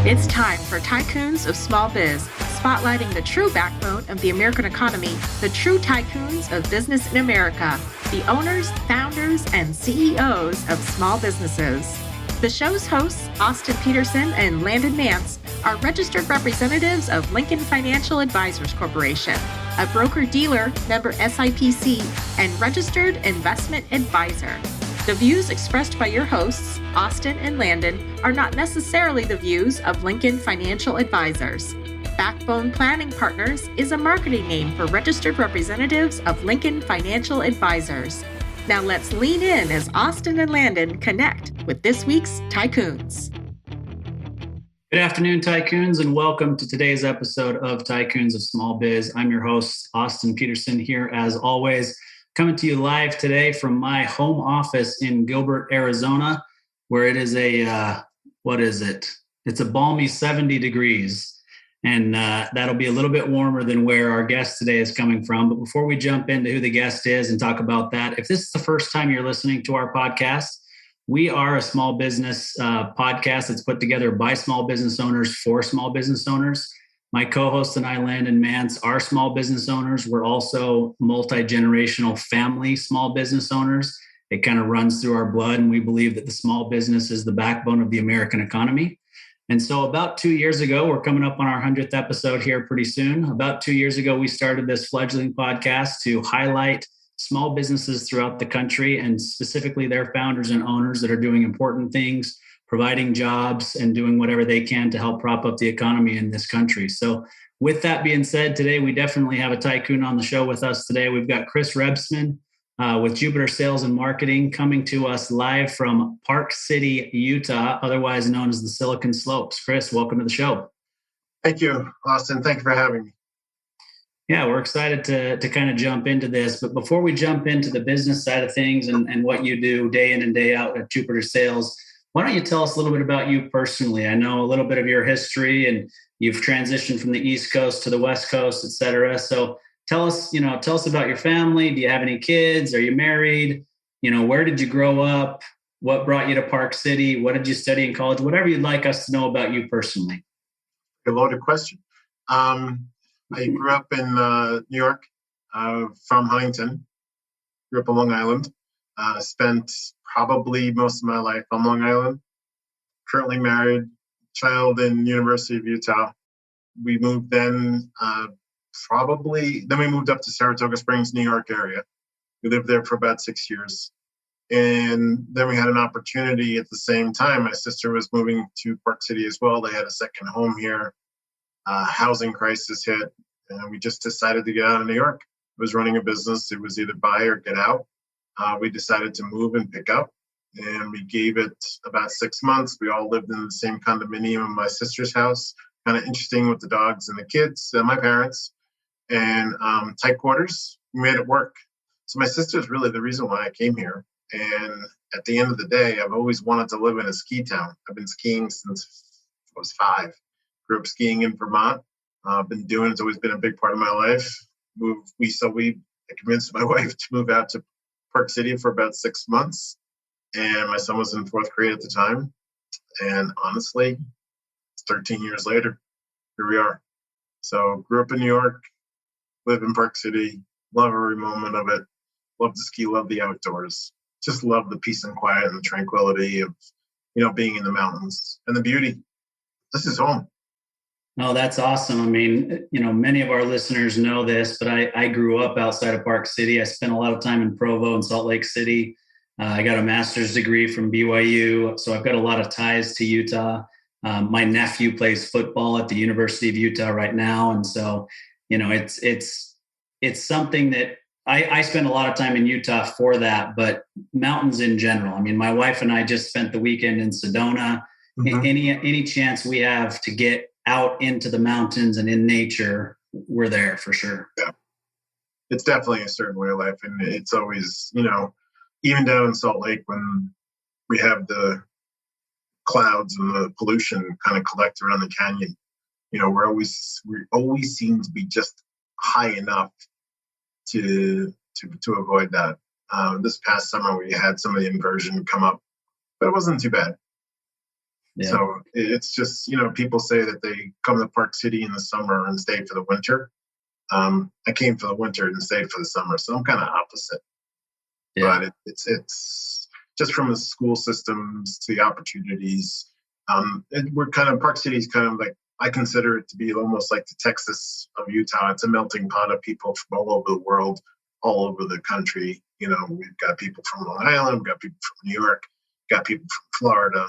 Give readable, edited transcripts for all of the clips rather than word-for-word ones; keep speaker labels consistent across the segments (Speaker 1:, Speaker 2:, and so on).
Speaker 1: It's time for Tycoons of Small Biz, spotlighting the true backbone of the American economy, the true tycoons of business in America, the owners, founders, and CEOs of small businesses. The show's hosts, Austin Peterson and Landon Nance, are registered representatives of Lincoln Financial Advisors Corporation, a broker-dealer, member SIPC, and registered investment advisor. The views expressed by your hosts, Austin and Landon, are not necessarily the views of Lincoln Financial Advisors. Backbone Planning Partners is a marketing name for registered representatives of Lincoln Financial Advisors. Now let's lean in as Austin and Landon connect with this week's Tycoons.
Speaker 2: Good afternoon, Tycoons, and welcome to today's episode of Tycoons of Small Biz. I'm your host, Austin Peterson, here as always, coming to you live today from my home office in Gilbert, Arizona, where it is It's a balmy 70 degrees. And that'll be a little bit warmer than where our guest today is coming from. But before we jump into who the guest is and talk about that, if this is the first time you're listening to our podcast, we are a small business podcast that's put together by small business owners for small business owners. My co-host and I, Landon Mance, are small business owners. We're also multi-generational family small business owners. It kind of runs through our blood, and we believe that the small business is the backbone of the American economy. And so about 2 years ago, we're coming up on our 100th episode here pretty soon. About 2 years ago, we started this fledgling podcast to highlight small businesses throughout the country, and specifically their founders and owners that are doing important things, providing jobs and doing whatever they can to help prop up the economy in this country. So with that being said, today we definitely have a tycoon on the show with us today. We've got Chris Rebsamen with Jupiter Sales and Marketing coming to us live from Park City, Utah, otherwise known as the Silicon Slopes. Chris, welcome to the show.
Speaker 3: Thank you, Austin. Thank you for having me.
Speaker 2: Yeah, we're excited to kind of jump into this. But before we jump into the business side of things and what you do day in and day out at Jupiter Sales, why don't you tell us a little bit about you personally? I know a little bit of your history, and you've transitioned from the East Coast to the West Coast, et cetera. So tell us about your family. Do you have any kids? Are you married? Where did you grow up? What brought you to Park City? What did you study in college? Whatever you'd like us to know about you personally.
Speaker 3: A loaded question. I grew up in New York, from Huntington. Grew up on Long Island. Spent probably most of my life on Long Island. Currently married, child in University of Utah. We moved then, then we moved up to Saratoga Springs, New York area. We lived there for about 6 years. And then we had an opportunity at the same time. My sister was moving to Park City as well. They had a second home here. Housing crisis hit, and we just decided to get out of New York. I was running a business. It was either buy or get out. We decided to move and pick up, and we gave it about 6 months. We all lived in the same condominium in my sister's house. Kind of interesting with the dogs and the kids and my parents, and tight quarters. We made it work. So my sister is really the reason why I came here. And at the end of the day, I've always wanted to live in a ski town. I've been skiing since I was 5. Grew up skiing in Vermont. I've been doing it. It's always been a big part of my life. I convinced my wife to move out to Park City for about 6 months. And my son was in 4th grade at the time. And honestly, 13 years later, here we are. So grew up in New York, live in Park City, love every moment of it. Love to ski, love the outdoors. Just love the peace and quiet and the tranquility of, being in the mountains and the beauty. This is home.
Speaker 2: No, that's awesome. I mean, many of our listeners know this, but I grew up outside of Park City. I spent a lot of time in Provo and Salt Lake City. I got a master's degree from BYU, so I've got a lot of ties to Utah. My nephew plays football at the University of Utah right now, and so it's something that I spend a lot of time in Utah for that. But mountains in general. I mean, my wife and I just spent the weekend in Sedona. Mm-hmm. Any chance we have to get out into the mountains and in nature, we're there for sure.
Speaker 3: Yeah. It's definitely a certain way of life. And it's always, even down in Salt Lake when we have the clouds and the pollution kind of collect around the canyon, we always seem to be just high enough to avoid that. This past summer, we had some of the inversion come up, but it wasn't too bad.
Speaker 2: Yeah.
Speaker 3: So it's just, people say that they come to Park City in the summer and stay for the winter. I came for the winter and stayed for the summer, so I'm kind of opposite.
Speaker 2: Yeah.
Speaker 3: But it's just from the school systems to the opportunities. We're kind of, Park City is kind of like, I consider it to be almost like the Texas of Utah. It's a melting pot of people from all over the world, all over the country. We've got people from Long Island, we've got people from New York, got people from Florida,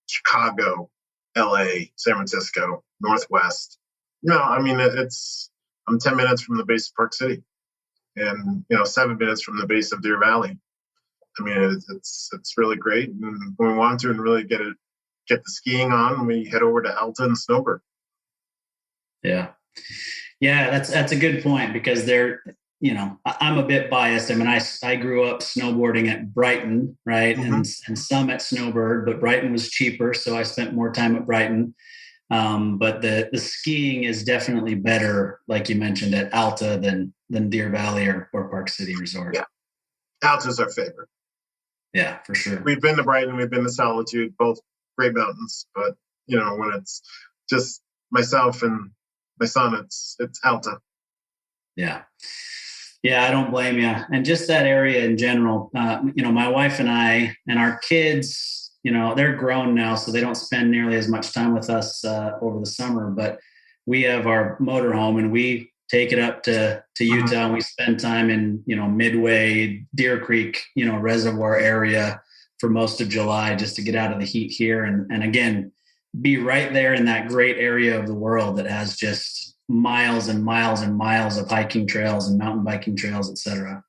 Speaker 3: Chicago, LA, San Francisco, Northwest. I'm 10 minutes from the base of Park City and, 7 minutes from the base of Deer Valley. I mean, it's really great. And when we want to and really get the skiing on, we head over to Alta and Snowbird.
Speaker 2: Yeah. Yeah, that's a good point, because I'm a bit biased. I mean, I grew up snowboarding at Brighton, right?
Speaker 3: Mm-hmm.
Speaker 2: And some at Snowbird, but Brighton was cheaper. So I spent more time at Brighton. But the skiing is definitely better, like you mentioned, at Alta than Deer Valley or Park City Resort.
Speaker 3: Yeah. Alta's our favorite.
Speaker 2: Yeah, for sure.
Speaker 3: We've been to Brighton, we've been to Solitude, both great mountains. But, when it's just myself and my son, it's Alta.
Speaker 2: Yeah. Yeah, I don't blame you. And just that area in general, my wife and I and our kids, they're grown now, so they don't spend nearly as much time with us over the summer. But we have our motorhome and we take it up to Utah, and we spend time in, Midway, Deer Creek, reservoir area for most of July, just to get out of the heat here. And again, be right there in that great area of the world that has just miles and miles and miles of hiking trails and mountain biking trails, etc.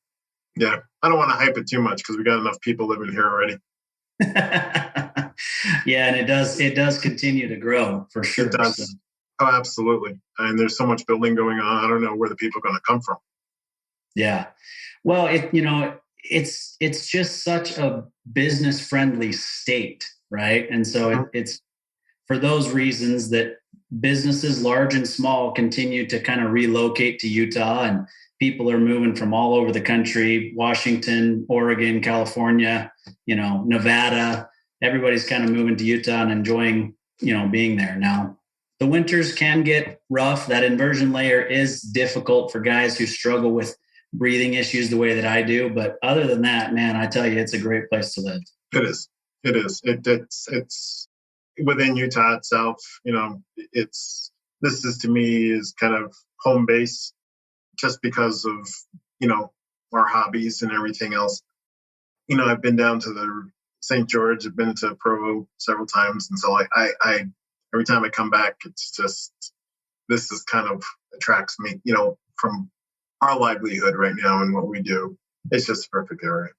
Speaker 3: Yeah. I don't want to hype it too much because we got enough people living here already.
Speaker 2: Yeah. And it does continue to grow, for sure.
Speaker 3: It does. So. Oh, absolutely. And there's so much building going on. I don't know where the people are going to come from.
Speaker 2: Yeah. Well, it's just such a business friendly state, right? And so it's for those reasons that businesses large and small continue to kind of relocate to Utah, and people are moving from all over the country, Washington, Oregon, California, Nevada. Everybody's kind of moving to Utah and enjoying, being there. Now, the winters can get rough. That inversion layer is difficult for guys who struggle with breathing issues the way that I do. But other than that, man, I tell you, it's a great place to live.
Speaker 3: It is. It's within Utah itself. This is, to me, is kind of home base, just because of, our hobbies and everything else. I've been down to the St. George, I've been to Provo several times. And so I every time I come back, it's just, this is kind of attracts me, from our livelihood right now and what we do. It's just a perfect area.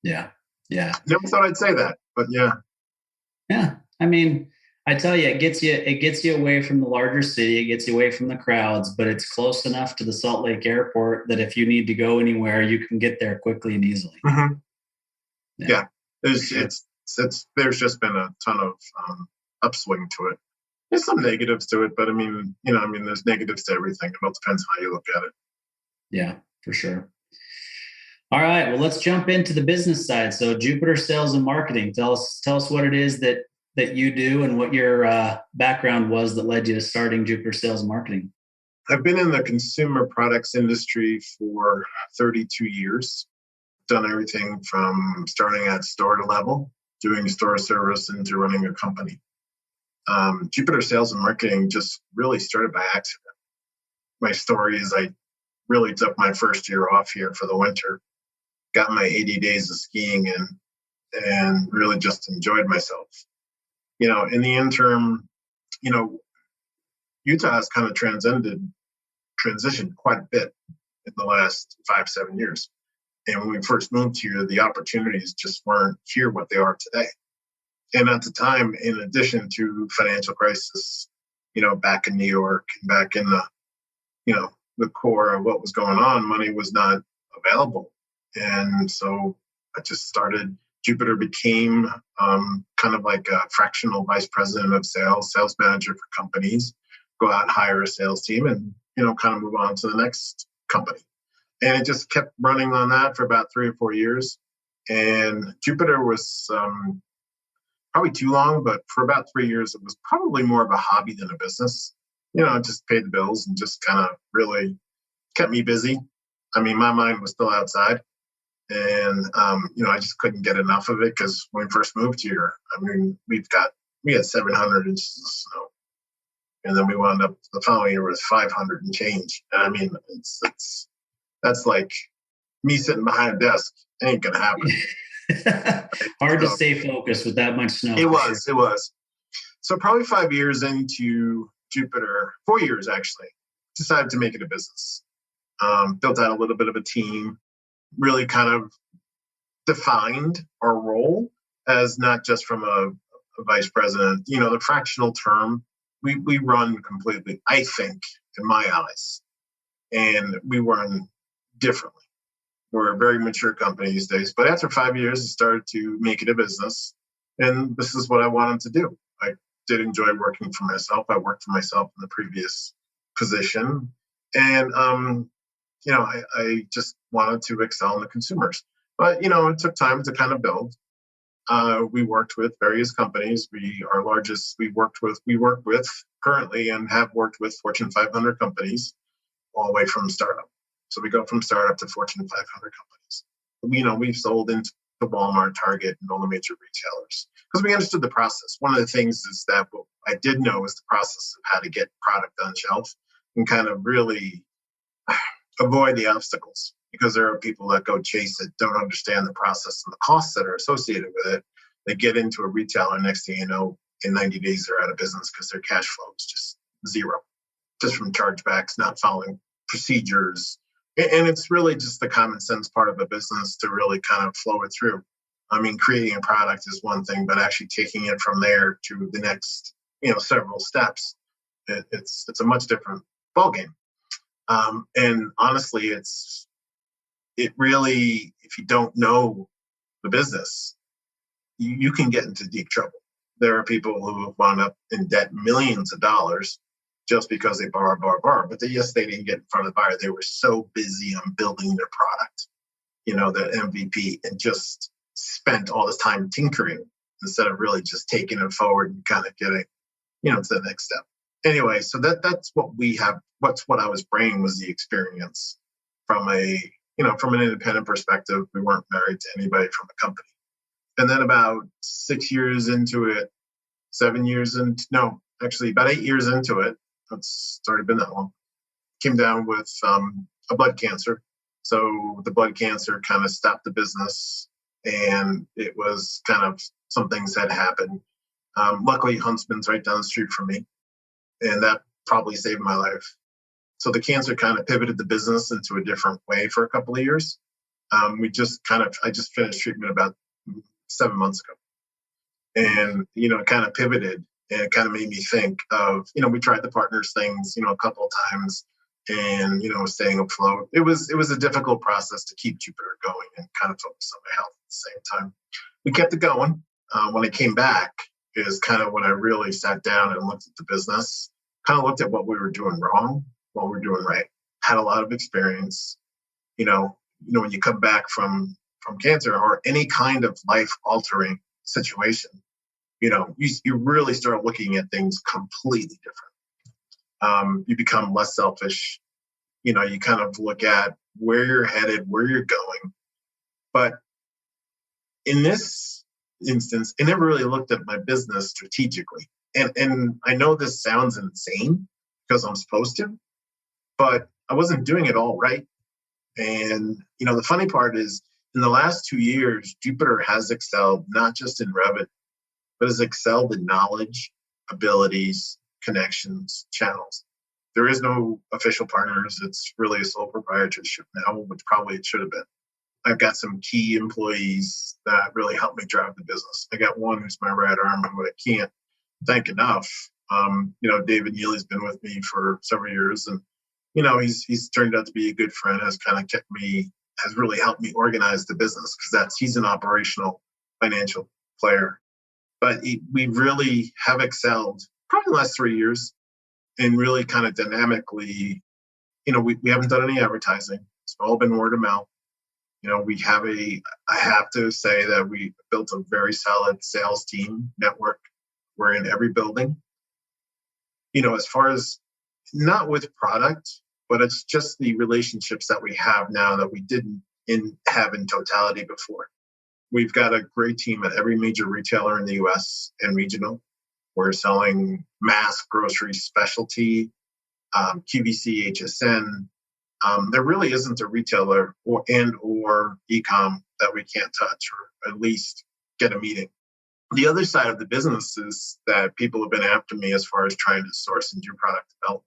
Speaker 2: Yeah. Yeah.
Speaker 3: Never thought I'd say that, but yeah.
Speaker 2: Yeah. I mean, I tell you, it gets you away from the larger city. It gets you away from the crowds, but it's close enough to the Salt Lake Airport that if you need to go anywhere, you can get there quickly and easily.
Speaker 3: Mm-hmm. Yeah. There's just been a ton of upswing to it. There's some negatives to it, but there's negatives to everything. It all depends how you look at it.
Speaker 2: Yeah, for sure. All right. Well, let's jump into the business side. So Jupiter Sales and Marketing. Tell us what it is that you do and what your background was that led you to starting Jupiter Sales and Marketing.
Speaker 3: I've been in the consumer products industry for 32 years. Done everything from starting at store level, doing store service, into running a company. Jupiter Sales and Marketing just really started by accident. My story is I really took my first year off here for the winter, got my 80 days of skiing in, and really just enjoyed myself. In the interim, Utah has kind of transitioned quite a bit in the last 5-7 years. And when we first moved here, the opportunities just weren't here what they are today. And at the time, in addition to financial crisis, back in New York, back in the core of what was going on, money was not available. And so I just started, Jupiter became kind of like a fractional vice president of sales manager for companies, go out and hire a sales team and, kind of move on to the next company. And it just kept running on that for about 3 or 4 years. And Jupiter was probably too long, but for about 3 years, it was probably more of a hobby than a business. It just paid the bills and just kind of really kept me busy. I mean, my mind was still outside. And, I just couldn't get enough of it because when we first moved here, I mean, we had 700 inches of snow. And then we wound up the following year with 500 and change. And I mean, that's like me sitting behind a desk. It ain't going to happen.
Speaker 2: Hard to stay focused with that much snow.
Speaker 3: It was. So probably 5 years into Jupiter, 4 years actually, decided to make it a business. Built out a little bit of a team, really kind of defined our role as not just from a vice president, the fractional term, we run completely, I think, in my eyes, and we run differently. We're a very mature company these days, but after 5 years, I started to make it a business, and this is what I wanted to do. I did enjoy working for myself. I worked for myself in the previous position, and I just wanted to excel in the consumers. But it took time to kind of build. We worked with various companies. We work with currently and have worked with Fortune 500 companies all the way from startup. So we go from startup to Fortune 500 companies. We've sold into Walmart, Target, and all the major retailers because we understood the process. One of the things is that what I did know is the process of how to get product on shelf and kind of really avoid the obstacles, because there are people that go chase it, don't understand the process and the costs that are associated with it. They get into a retailer, next thing you know, in 90 days, they're out of business because their cash flow is just zero, just from chargebacks, not following procedures. And it's really just the common sense part of a business to really kind of flow it through. I mean, creating a product is one thing, but actually taking it from there to the next, several steps, it's a much different ballgame. And honestly, it really, if you don't know the business, you can get into deep trouble. There are people who have wound up in debt millions of dollars just because they borrow. But they didn't get in front of the buyer. They were so busy on building their product, the MVP, and just spent all this time tinkering instead of really just taking it forward and kind of getting, to the next step. Anyway, so that's what we have. What I was bringing was the experience from from an independent perspective. We weren't married to anybody from a company. And then about 6 years into it, 7 years into, no, actually about 8 years into it, it's already been that long, came down with a blood cancer. So the blood cancer kind of stopped the business, and it was kind of some things had happened. Luckily, Huntsman's right down the street from me, and that probably saved my life. So the cancer kind of pivoted the business into a different way for a couple of years. I just finished treatment about 7 months ago, and it kind of pivoted, and it kind of made me think of, we tried the partners things, a couple of times, and staying afloat. It was a difficult process to keep Jupiter going and kind of focus on my health at the same time. We kept it going. When I came back is kind of when I really sat down and looked at the business, kind of looked at what we were doing wrong, what we were doing right. Had a lot of experience. When you come back from cancer or any kind of life-altering situation, you really start looking at things completely different. You become less selfish. You kind of look at where you're headed, where you're going. But in this instance, I never really looked at my business strategically. And I know this sounds insane because I'm supposed to, but I wasn't doing it all right. And, the funny part is, in the last 2 years, Jupiter has excelled not just in revenue, but has excelled in knowledge, abilities, connections, channels. There is no official partners. It's really a sole proprietorship now, which probably it should have been. I've got some key employees that really help me drive the business. I got one who's my right arm who I can't thank enough. David Neely's been with me for several years, and he's turned out to be a good friend. Has really helped me organize the business because he's an operational financial player. But we really have excelled probably the last 3 years, and really kind of dynamically. We haven't done any advertising. It's all been word of mouth. I have to say that we built a very solid sales team network. We're in every building. As far as not with product, but it's just the relationships that we have now that we didn't have in totality before. We've got a great team at every major retailer in the US and regional. We're selling mass, grocery, specialty, QVC, HSN. There really isn't a retailer or e-com that we can't touch or at least get a meeting. The other side of the business is that people have been after me as far as trying to source and do product development.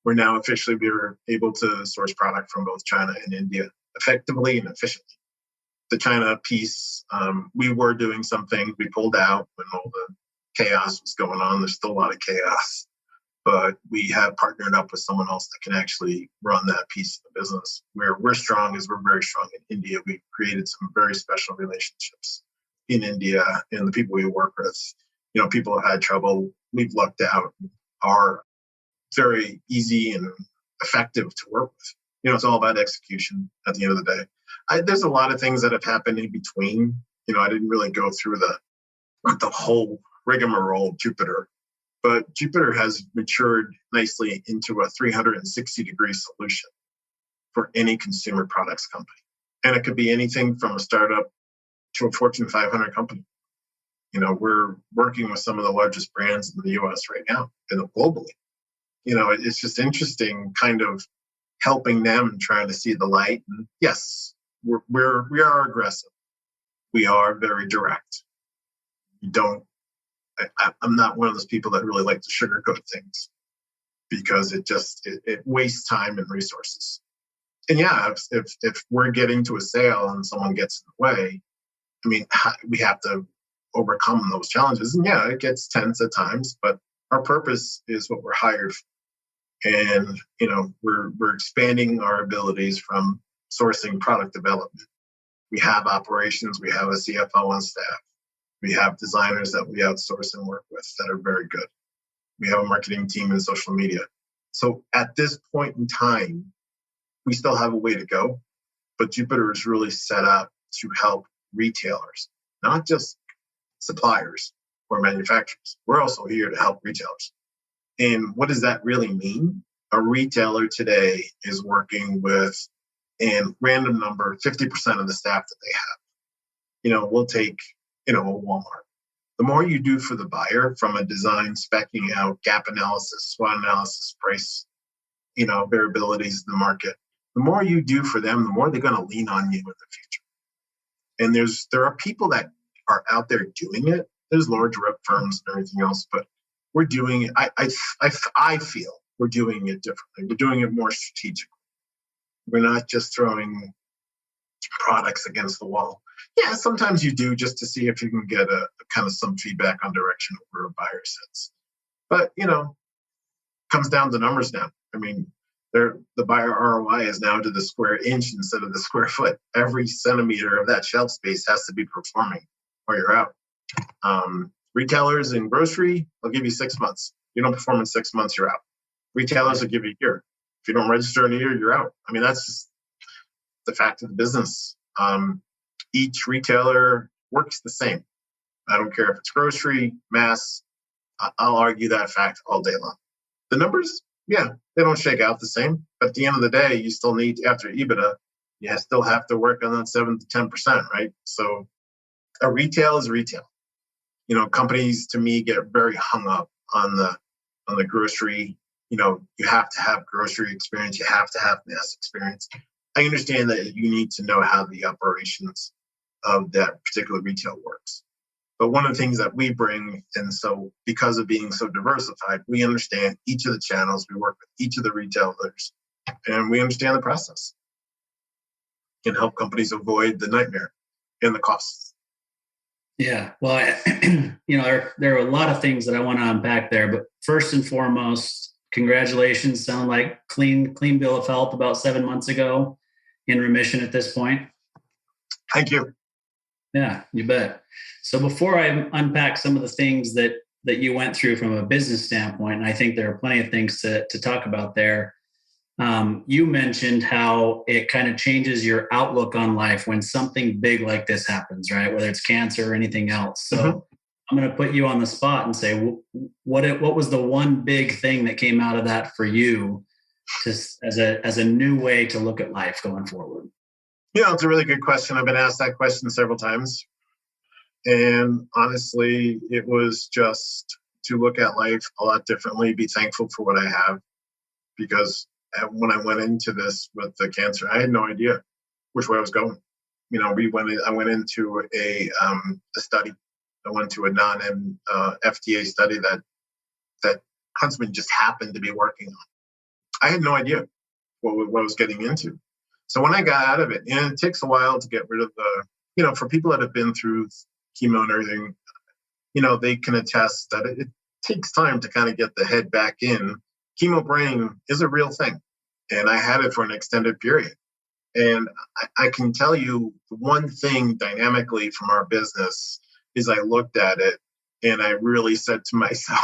Speaker 3: We're now officially able to source product from both China and India effectively and efficiently. The China piece, we were doing something. We pulled out when all the chaos was going on. There's still a lot of chaos. But we have partnered up with someone else that can actually run that piece of the business. Where we're strong is we're very strong in India. We've created some very special relationships in India, and the people we work with, people have had trouble. We've lucked out, are very easy and effective to work with. It's all about execution at the end of the day. There's a lot of things that have happened in between. I didn't really go through the whole rigmarole of Jupiter. But Jupiter has matured nicely into a 360-degree solution for any consumer products company. And it could be anything from a startup to a Fortune 500 company. We're working with some of the largest brands in the US right now and globally. It's just interesting kind of helping them and trying to see the light. And yes, we are aggressive. We are very direct. I'm not one of those people that really like to sugarcoat things because it wastes time and resources. And yeah, if we're getting to a sale and someone gets in the way, we have to overcome those challenges. And yeah, it gets tense at times, but our purpose is what we're hired for. And, we're expanding our abilities from sourcing product development. We have operations, we have a CFO on staff. We have designers that we outsource and work with that are very good. We have a marketing team and social media. So at this point in time, we still have a way to go, but Jupiter is really set up to help retailers, not just suppliers or manufacturers. We're also here to help retailers. And what does that really mean? A retailer today is working with a random number, 50% of the staff that they have. We'll take Walmart. The more you do for the buyer from a design, speccing out, gap analysis, SWOT analysis, price, variabilities in the market, the more you do for them, the more they're going to lean on you in the future. And there are people that are out there doing it. There's large rep firms and everything else, but we're doing it. I feel we're doing it differently. We're doing it more strategically. We're not just throwing products against the wall. Yeah, sometimes you do just to see if you can get a kind of some feedback on direction of where a buyer sits. But, comes down to numbers now. The buyer ROI is now to the square inch instead of the square foot. Every centimeter of that shelf space has to be performing or you're out. Retailers in grocery, they'll give you 6 months. You don't perform in 6 months, you're out. Retailers will give you a year. If you don't register in a year, you're out. That's just the fact of the business. Each retailer works the same. I don't care if it's grocery, mass. I'll argue that fact all day long. The numbers, yeah, they don't shake out the same. But at the end of the day, you still need, after EBITDA, you still have to work on that 7 to 10%, right? So a retail is retail. Companies to me get very hung up on the grocery. You have to have grocery experience. You have to have mass experience. I understand that you need to know how the operations of that particular retail works. But one of the things that we bring, and so because of being so diversified, we understand each of the channels, we work with each of the retailers, and we understand the process. Can help companies avoid the nightmare and the costs.
Speaker 2: Yeah, well, there are a lot of things that I want to unpack there, but first and foremost, congratulations. Sound like clean bill of health about 7 months ago, in remission at this point.
Speaker 3: Thank you.
Speaker 2: Yeah, you bet. So before I unpack some of the things that you went through from a business standpoint, and I think there are plenty of things to talk about there, You mentioned how it kind of changes your outlook on life when something big like this happens, right? Whether it's cancer or anything else. So I'm going to put you on the spot and say, what was the one big thing that came out of that for you as a new way to look at life going forward?
Speaker 3: It's a really good question. I've been asked that question several times. And honestly, it was just to look at life a lot differently, be thankful for what I have. Because when I went into this with the cancer, I had no idea which way I was going. I went into a study. I went to a non-FDA study that Huntsman just happened to be working on. I had no idea what I was getting into. So when I got out of it, and it takes a while to get rid of for people that have been through chemo and everything, they can attest that it takes time to kind of get the head back in. Chemo brain is a real thing. And I had it for an extended period. And I can tell you one thing dynamically from our business is I looked at it and I really said to myself,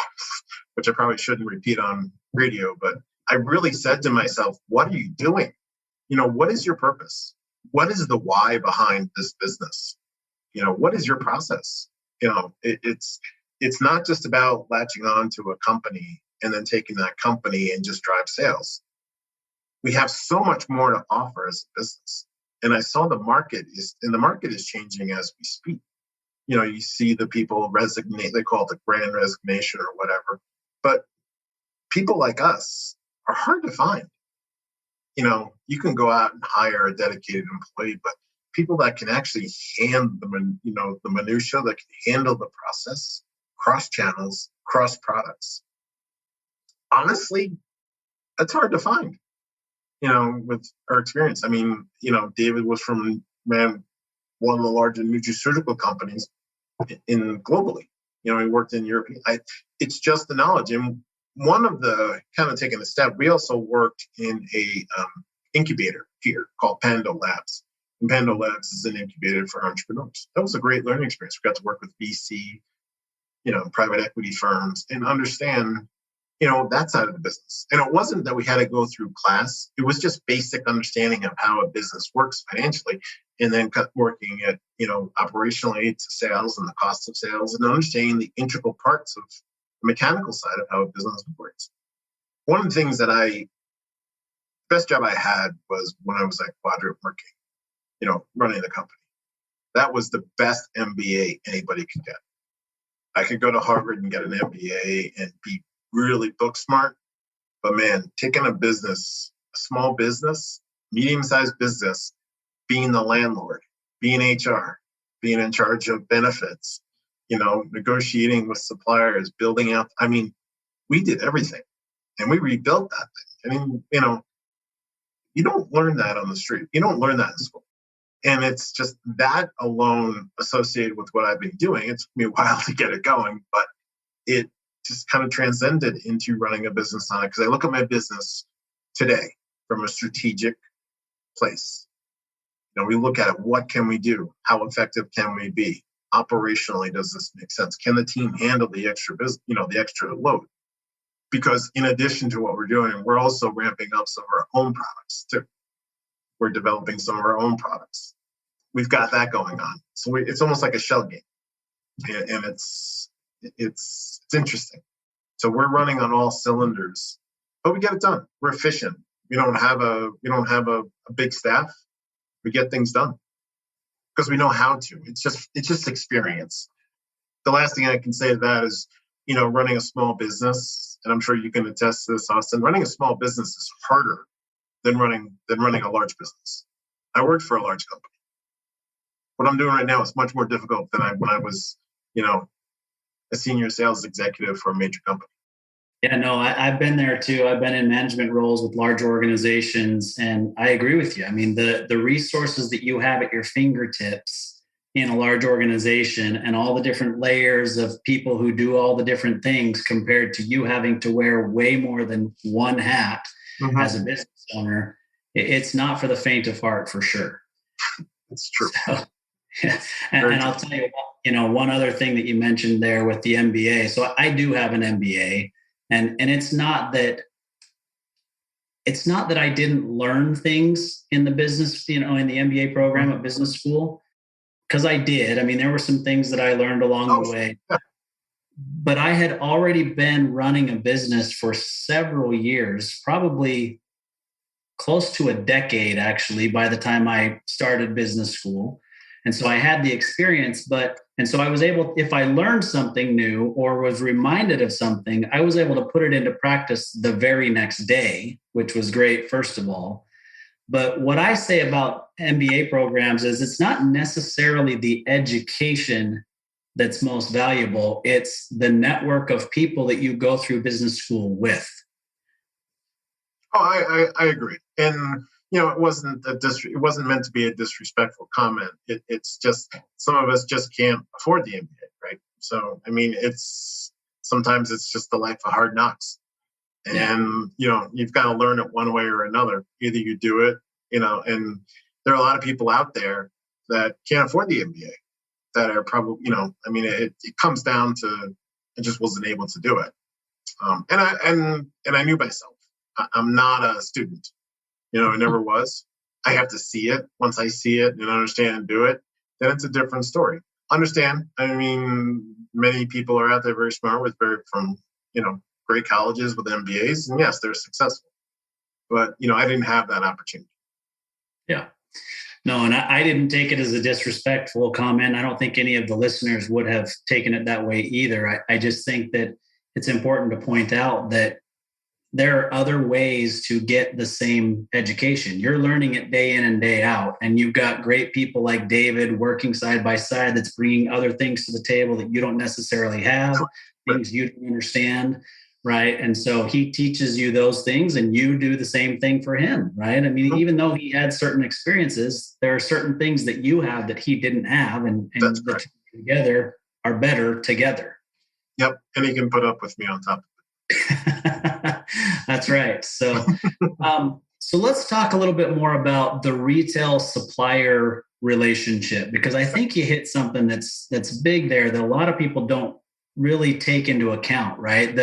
Speaker 3: which I probably shouldn't repeat on radio, but I really said to myself, what are you doing? What is your purpose? What is the why behind this business? What is your process? It's not just about latching on to a company and then taking that company and just drive sales. We have so much more to offer as a business. And I saw the market is changing as we speak. You see the people resignate, they call it the grand resignation or whatever. But people like us are hard to find. You can go out and hire a dedicated employee, but people that can actually handle the minutia, that can handle the process, cross channels, cross products. Honestly, it's hard to find, with our experience. David was ran one of the largest nutraceutical companies in globally. He worked in Europe. It's just the knowledge. And one of the kind of taking a step, we also worked in a incubator here called Pando Labs. And Pando Labs is an incubator for entrepreneurs. That was a great learning experience. We got to work with VC, private equity firms and understand, that side of the business. And it wasn't that we had to go through class. It was just basic understanding of how a business works financially, and then working at, operationally to sales and the cost of sales and understanding the integral parts of the mechanical side of how a business works. One of the things best job I had was when I was at Quadrant working, running the company. That was the best MBA anybody could get. I could go to Harvard and get an MBA and be really book smart. But man, taking a small business, medium-sized business, being the landlord, being HR, being in charge of benefits, negotiating with suppliers, building out. We did everything and we rebuilt that thing. You don't learn that on the street. You don't learn that in school. And it's just that alone associated with what I've been doing. It took me a while to get it going, but it just kind of transcended into running a business on it. Because I look at my business today from a strategic place. We look at it. What can we do? How effective can we be? Operationally, does this make sense? Can the team handle the extra business, the extra load? Because in addition to what we're doing, we're also ramping up some of our own products too. We're developing some of our own products. We've got that going on. So it's almost like a shell game, and it's interesting. So we're running on all cylinders, but we get it done. We're efficient. We don't have a big staff. We get things done because we know how to. It's just experience. The last thing I can say to that is, running a small business, and I'm sure you can attest to this, Austin. Running a small business is harder than running a large business. I worked for a large company. What I'm doing right now is much more difficult than when I was, a senior sales executive for a major company.
Speaker 2: Yeah, no, I've been there too. I've been in management roles with large organizations, and I agree with you. The resources that you have at your fingertips in a large organization and all the different layers of people who do all the different things compared to you having to wear way more than one hat as a business owner, it's not for the faint of heart, for sure.
Speaker 3: It's true.
Speaker 2: So, yeah. And I'll tell you, one other thing that you mentioned there with the MBA. So I do have an MBA, and it's not that it's not that I didn't learn things in the business, in the MBA program at business school, because I did. I mean, there were some things that I learned along the way.
Speaker 3: Yeah.
Speaker 2: But I had already been running a business for several years, probably close to a decade, actually, by the time I started business school. And so I had the experience, and so I was able, if I learned something new or was reminded of something, I was able to put it into practice the very next day, which was great, first of all. But what I say about MBA programs is it's not necessarily the education that's most valuable. It's the network of people that you go through business school with.
Speaker 3: Oh, I agree. And, it wasn't it wasn't meant to be a disrespectful comment. It's just, some of us just can't afford the MBA, right? So, I mean, sometimes it's just the life of hard knocks. And, you've got to learn it one way or another. Either you do it, and there are a lot of people out there that can't afford the MBA that are probably, it comes down to, I just wasn't able to do it. And I knew myself. I'm not a student, I never was. I have to see it. Once I see it and understand and do it, then it's a different story. Understand? I mean, many people are out there very smart from great colleges with MBAs, and yes, they're successful. But I didn't have that opportunity.
Speaker 2: Yeah. No, and I didn't take it as a disrespectful comment. I don't think any of the listeners would have taken it that way either. I just think that it's important to point out that there are other ways to get the same education. You're learning it day in and day out, and you've got great people like David working side by side that's bringing other things to the table that you don't necessarily have, things you don't understand, right? And so he teaches you those things, and you do the same thing for him, right? I mean, even though he had certain experiences, there are certain things that you have that he didn't have, and the two together are better together.
Speaker 3: Yep, and he can put up with me on top of it.
Speaker 2: That's right. So, so let's talk a little bit more about the retail supplier relationship, because I think you hit something that's big there that a lot of people don't really take into account, right?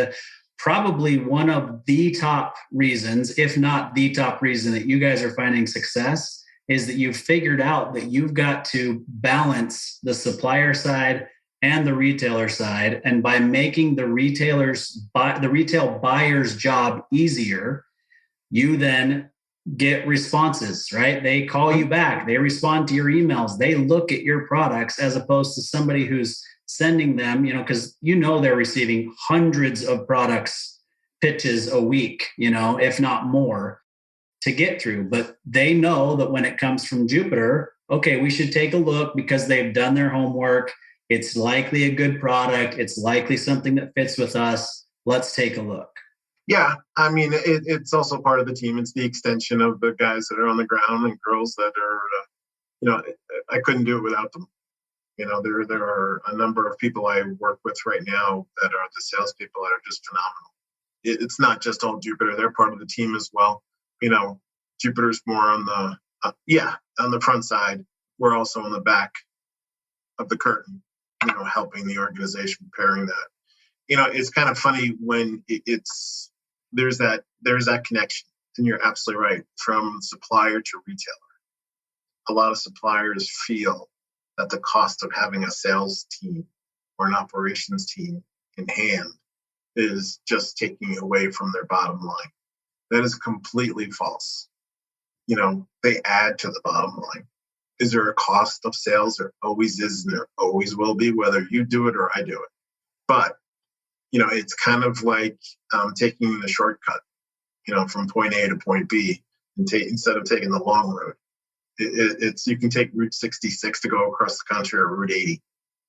Speaker 2: Probably one of the top reasons, if not the top reason that you guys are finding success, is that you've figured out that you've got to balance the supplier side and the retailer side. And by making the retail buyer's job easier, you then get responses, right? They call you back, they respond to your emails, they look at your products, as opposed to somebody who's sending them, because they're receiving hundreds of products pitches a week, if not more, to get through. But they know that when it comes from Jupiter, okay, we should take a look because they've done their homework. It's likely a good product. It's likely something that fits with us. Let's take a look.
Speaker 3: Yeah, I mean, it's also part of the team. It's the extension of the guys that are on the ground and girls that are, I couldn't do it without them. There are a number of people I work with right now that are the salespeople that are just phenomenal. It's not just all Jupiter. They're part of the team as well. Jupiter's more on the front side. We're also on the back of the curtain, helping the organization, preparing that. It's kind of funny when there's that connection, and you're absolutely right, from supplier to retailer. A lot of suppliers feel that the cost of having a sales team or an operations team in hand is just taking away from their bottom line. That is completely false. They add to the bottom line. Is there a cost of sales? There always is, and there always will be, whether you do it or I do it. But, it's kind of like taking the shortcut, from point A to point B, instead of taking the long road. You can take Route 66 to go across the country, or Route 80.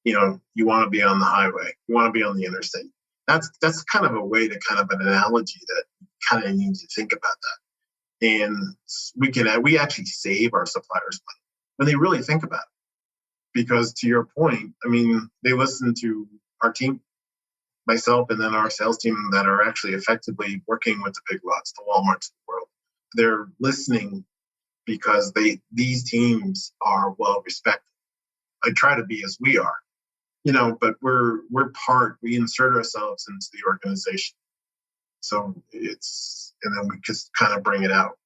Speaker 3: You want to be on the highway. You want to be on the interstate. That's kind of a way to kind of an analogy that kind of need to think about that. And we actually save our suppliers money when they really think about it. Because to your point, I mean, they listen to our team, myself, and then our sales team that are actually effectively working with the big lots, the Walmarts of the world. They're listening because these teams are well respected. I try to be as we are, but we insert ourselves into the organization. So and then we just kind of bring it out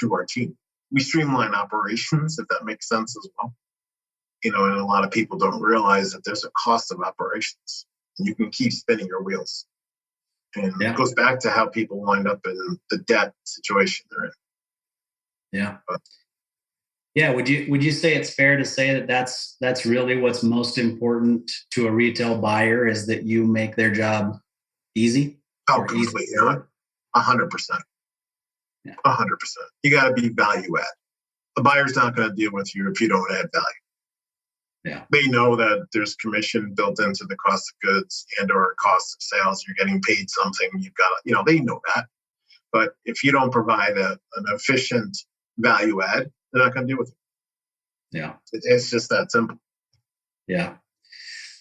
Speaker 3: to our team. We streamline operations, if that makes sense as well. And a lot of people don't realize that there's a cost of operations, and you can keep spinning your wheels. And it goes back to how people wind up in the debt situation they're in.
Speaker 2: Yeah. Would you say it's fair to say that that's really what's most important to a retail buyer, is that you make their job easy?
Speaker 3: Oh, completely. 100%. Yeah. 100%. You got to be value add. The buyer's not going to deal with you if you don't add value.
Speaker 2: Yeah.
Speaker 3: They know that there's commission built into the cost of goods or cost of sales. You're getting paid something. You've got they know that. But if you don't provide an efficient value add, they're not going to deal with it.
Speaker 2: Yeah.
Speaker 3: It's just that simple.
Speaker 2: Yeah.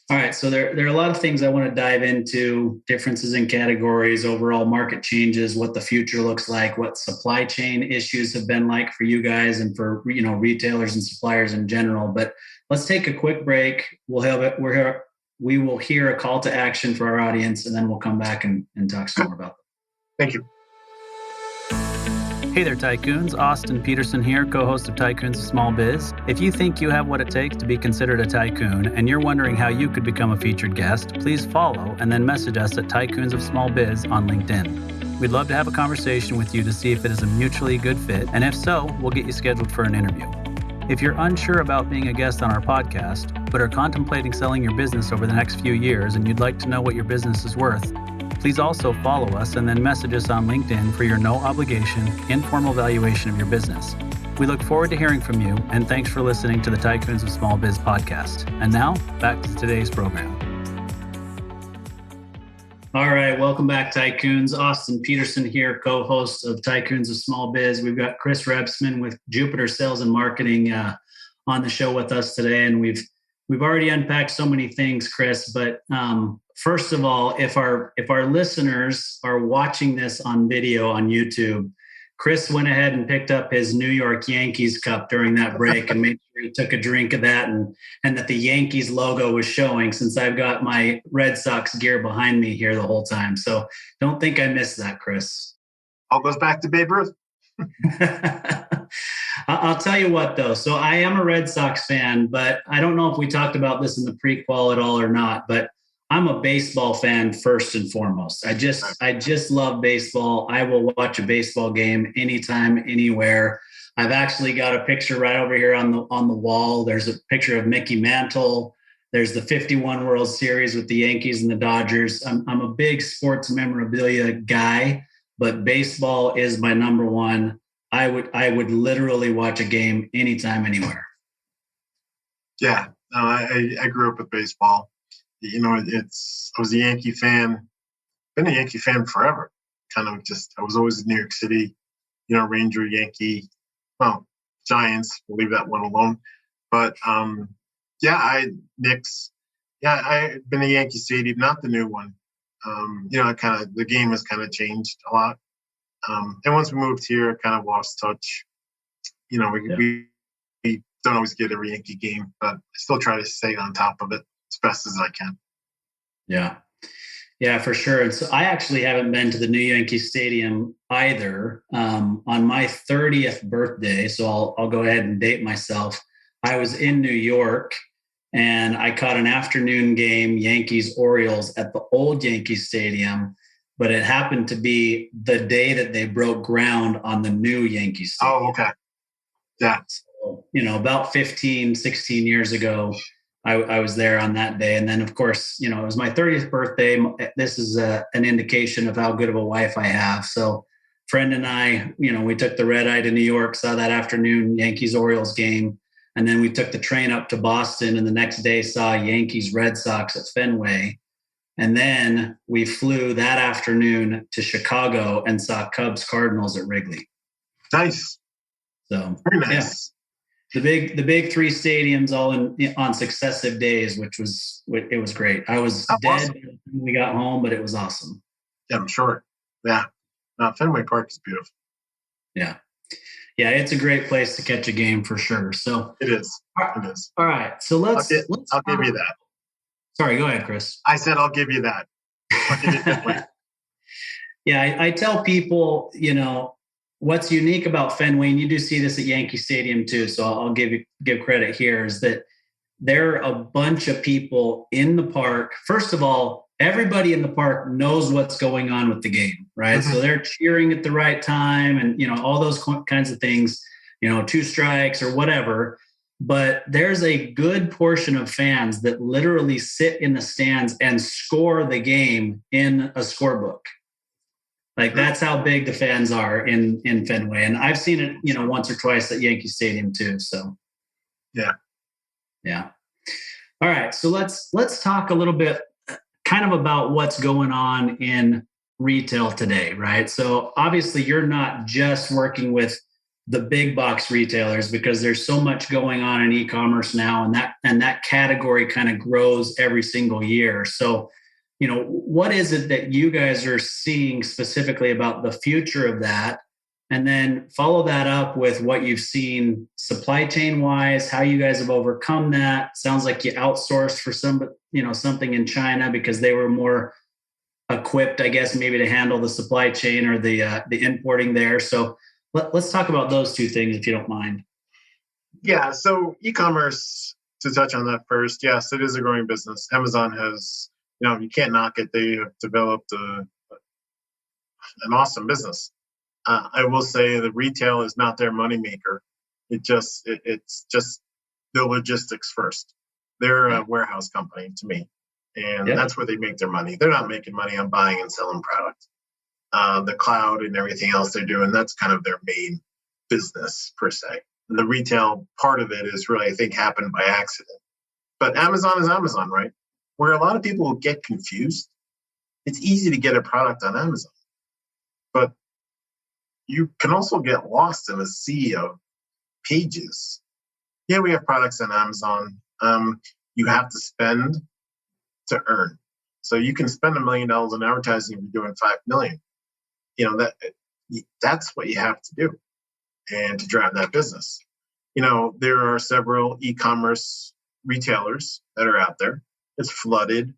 Speaker 2: All right. So there are a lot of things I want to dive into: differences in categories, overall market changes, what the future looks like, what supply chain issues have been like for you guys and for retailers and suppliers in general. But let's take a quick break. We will hear a call to action for our audience, and then we'll come back and talk some more about that.
Speaker 3: Thank you.
Speaker 4: Hey there, Tycoons. Austin Peterson here, co-host of Tycoons of Small Biz. If you think you have what it takes to be considered a tycoon and you're wondering how you could become a featured guest, please follow and then message us at Tycoons of Small Biz on LinkedIn. We'd love to have a conversation with you to see if it is a mutually good fit, and if so, we'll get you scheduled for an interview. If you're unsure about being a guest on our podcast, but are contemplating selling your business over the next few years and you'd like to know what your business is worth, please also follow us and then message us on LinkedIn for your no-obligation, informal valuation of your business. We look forward to hearing from you, and thanks for listening to the Tycoons of Small Biz podcast. And now, back to today's program.
Speaker 2: All right, welcome back, Tycoons. Austin Peterson here, co-host of Tycoons of Small Biz. We've got Chris Rebsamen with Jupiter Sales and Marketing on the show with us today, and we've already unpacked so many things, Chris, but first of all, if our listeners are watching this on video on YouTube, Chris went ahead and picked up his New York Yankees cup during that break and made sure he took a drink of that and that the Yankees logo was showing, since I've got my Red Sox gear behind me here the whole time. So don't think I missed that, Chris.
Speaker 3: All goes back to Babe Ruth.
Speaker 2: I'll tell you what, though. So I am a Red Sox fan, but I don't know if we talked about this in the prequel at all or not, but I'm a baseball fan first and foremost. I just love baseball. I will watch a baseball game anytime, anywhere. I've actually got a picture right over here on the wall. There's a picture of Mickey Mantle. There's the 51 World Series with the Yankees and the Dodgers. I'm a big sports memorabilia guy, but baseball is my number one. I would literally watch a game anytime, anywhere.
Speaker 3: Yeah, no, I grew up with baseball. I was a Yankee fan. Been a Yankee fan forever. I was always in New York City. Ranger, Yankee, Giants. We'll leave that one alone. But Knicks. Yeah, I've been a Yankee Stadium, not the new one. The game has kind of changed a lot. And once we moved here, I kind of lost touch. We don't always get every Yankee game, but I still try to stay on top of it as best as I can.
Speaker 2: Yeah, for sure. And so I actually haven't been to the new Yankee Stadium either. On my 30th birthday, so I'll go ahead and date myself, I was in New York and I caught an afternoon game, Yankees-Orioles, at the old Yankee Stadium, but it happened to be the day that they broke ground on the new Yankee Stadium.
Speaker 3: Oh, okay. Yeah.
Speaker 2: So, about 15, 16 years ago, I was there on that day. And then, of course, it was my 30th birthday. This is an indication of how good of a wife I have. So friend and I, we took the red eye to New York, saw that afternoon Yankees-Orioles game. And then we took the train up to Boston, and the next day saw Yankees-Red Sox at Fenway. And then we flew that afternoon to Chicago and saw Cubs-Cardinals at Wrigley.
Speaker 3: Nice.
Speaker 2: So
Speaker 3: very nice.
Speaker 2: Yeah. The big three stadiums all on successive days, it was great. I was dead when we got home, but it was awesome.
Speaker 3: Yeah, I'm sure. Yeah. No, Fenway Park is beautiful.
Speaker 2: Yeah. Yeah, it's a great place to catch a game for sure. So
Speaker 3: it is. It is.
Speaker 2: All right. So I'll
Speaker 3: give you that.
Speaker 2: Sorry, go ahead, Chris.
Speaker 3: I said I'll give you that. I'll give you Fenway.
Speaker 2: Yeah, I tell people, what's unique about Fenway, and you do see this at Yankee Stadium too, so I'll give credit here, is that there are a bunch of people in the park. First of all, everybody in the park knows what's going on with the game, right?
Speaker 3: Mm-hmm.
Speaker 2: So they're cheering at the right time and, all those kinds of things, 2 strikes or whatever. But there's a good portion of fans that literally sit in the stands and score the game in a scorebook. Like, that's how big the fans are in Fenway. And I've seen it, once or twice at Yankee Stadium too. So
Speaker 3: yeah.
Speaker 2: All right. So let's talk a little bit kind of about what's going on in retail today, right? So obviously you're not just working with the big box retailers, because there's so much going on in e-commerce now, and that category kind of grows every single year. So, what is it that you guys are seeing specifically about the future of that? And then follow that up with what you've seen supply chain wise, how you guys have overcome that. Sounds like you outsourced for something in China because they were more equipped, I guess, maybe to handle the supply chain or the importing there. So let's talk about those 2 things, if you don't mind.
Speaker 3: Yeah. So e-commerce, to touch on that first, yes, it is a growing business. Amazon has, you can't knock it. They have developed an awesome business. I will say the retail is not their moneymaker. It's just the logistics first. They're a warehouse company to me, and that's where they make their money. They're not making money on buying and selling product. The cloud and everything else they're doing, that's kind of their main business per se. And the retail part of it is really, I think, happened by accident. But Amazon is Amazon, right? Where a lot of people get confused, it's easy to get a product on Amazon, but you can also get lost in a sea of pages. Yeah, we have products on Amazon. You have to spend to earn. So you can spend $1 million in advertising if you're doing 5 million. That's what you have to do, and to drive that business. There are several e-commerce retailers that are out there. It's flooded.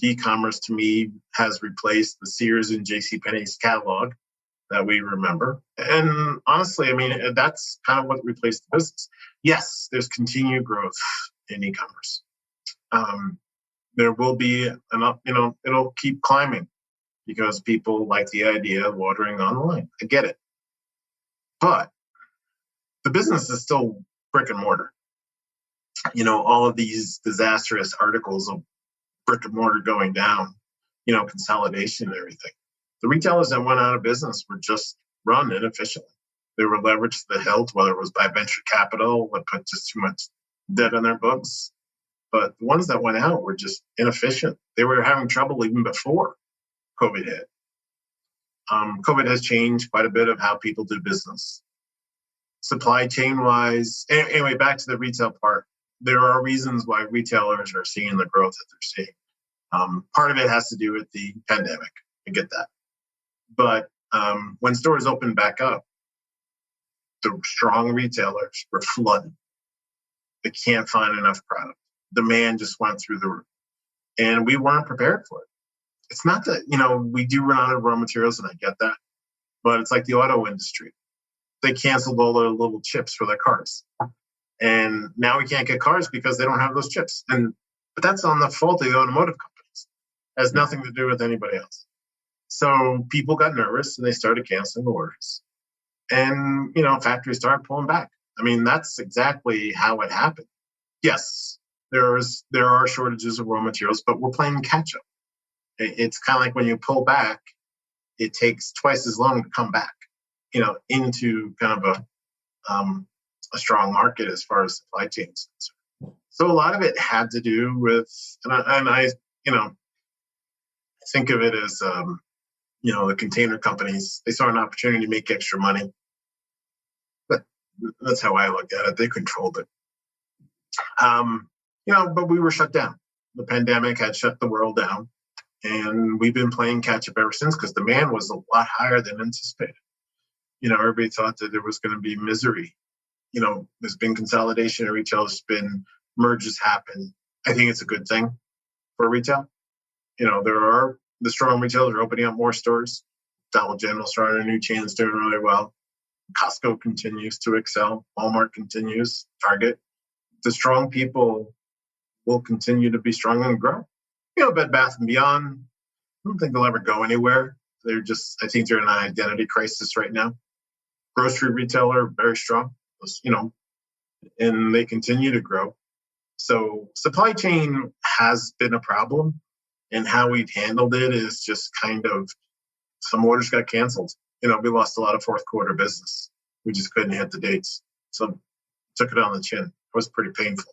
Speaker 3: E-commerce to me has replaced the Sears and JCPenney's catalog that we remember. And honestly, that's kind of what replaced the business. Yes, there's continued growth in e-commerce. There will be it'll keep climbing because people like the idea of ordering online. I get it. But the business is still brick and mortar. All of these disastrous articles of brick and mortar going down, consolidation and everything. The retailers that went out of business were just run inefficiently. They were leveraged to the hilt, whether it was by venture capital, that put just too much debt on their books. But the ones that went out were just inefficient. They were having trouble even before COVID hit. COVID has changed quite a bit of how people do business. Supply chain wise, anyway, back to the retail part, there are reasons why retailers are seeing the growth that they're seeing. Part of it has to do with the pandemic. I get that. But when stores opened back up, the strong retailers were flooded. They can't find enough product. Demand just went through the roof. And we weren't prepared for it. It's not that, we do run out of raw materials, and I get that. But it's like the auto industry. They canceled all their little chips for their cars. And now we can't get cars because they don't have those chips. But that's on the fault of the automotive companies. It has nothing to do with anybody else. So people got nervous and they started canceling orders. And, factories started pulling back. That's exactly how it happened. Yes, there are shortages of raw materials, but we're playing catch up. It's kind of like when you pull back, it takes twice as long to come back, into kind of a strong market as far as supply chains. So a lot of it had to do with, and I think of it as, the container companies, they saw an opportunity to make extra money. But that's how I look at it. They controlled it. But we were shut down. The pandemic had shut the world down. And we've been playing catch up ever since because demand was a lot higher than anticipated. Everybody thought that there was going to be misery. There's been consolidation in retail. There's been mergers happen. I think it's a good thing for retail. There are the strong retailers are opening up more stores. Dollar General started a new chain that's doing really well. Costco continues to excel. Walmart continues. Target. The strong people will continue to be strong and grow. Bed Bath & Beyond, I don't think they'll ever go anywhere. I think they're in an identity crisis right now. Grocery retailer, very strong, and they continue to grow. So supply chain has been a problem, and how we've handled it is just kind of some orders got canceled. We lost a lot of fourth quarter business. We just couldn't hit the dates. So took it on the chin. It was pretty painful.